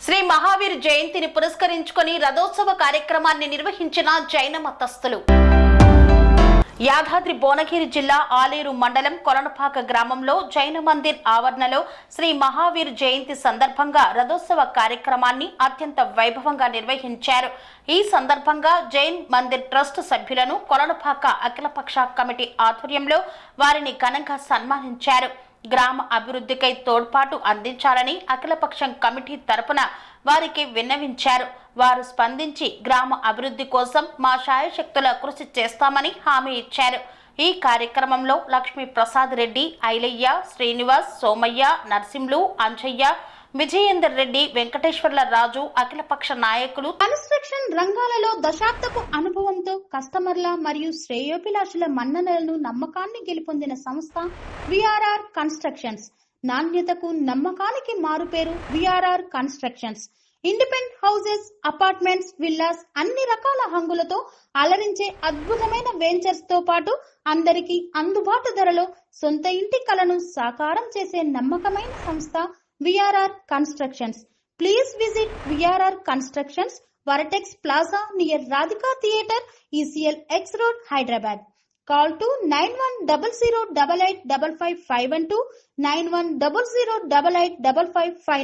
శ్రీ మహావీర్ జయంతిని పురస్కరించుకొని రథోత్సవ కార్యక్రమాన్ని నిర్వహించిన జైన మతస్థులు. యాదాద్రి భువనగిరి జిల్లా ఆలేరు మండలం కొలనపాక గ్రామంలో జైన మందిర్ ఆవరణలో శ్రీ మహావీర్ జయంతి సందర్భంగా రథోత్సవ కార్యక్రమాన్ని అత్యంత వైభవంగా నిర్వహించారు. ఈ సందర్భంగా జైన్ మందిర్ ట్రస్ట్ సభ్యులను కొలనపాక అఖిలపక్ష కమిటీ ఆధ్వర్యంలో వారిని ఘనంగా సన్మానించారు. గ్రామ అభివృద్ధికై తోడ్పాటు అందించాలని అఖిలపక్షం కమిటీ తరపున వారికి విన్నవించారు. వారు స్పందించి గ్రామ అభివృద్ధి కోసం మా శాయశక్తుల కృషి చేస్తామని హామీ ఇచ్చారు. ఈ కార్యక్రమంలో లక్ష్మీ ప్రసాద్ రెడ్డి, ఐలయ్య, శ్రీనివాస్, సోమయ్య, నర్సింలు, అంజయ్య, విజయేందర్ రెడ్డి, వెంకటేశ్వర్ల రాజు, అఖిలపక్ష నాయకులు. కన్స్ట్రక్షన్ రంగాలలో దశాబ్దపు అనుభవంతో కస్టమర్ల మరియు శ్రేయోభిలాషుల మన్ననలను నమ్మకాన్ని గెలుపొందిన సంస్థ విఆర్ఆర్ కన్స్ట్రక్షన్స్. నాణ్యతకు నమ్మకానికి మారుపేరు VRR constructions. Independent houses, apartments, villas అన్ని రకాల హంగులతో అలరించే అద్భుతమైన వెంచర్స్ తో పాటు అందరికీ అందుబాటు ధరలో సొంత ఇంటి కలను సాకారం చేసే నమ్మకమైన సంస్థ VRR Constructions. Please visit VRR Constructions, Varatex Plaza near Radhika Theatre, ECL X Road, Hyderabad. Call to 9100885551 91008855.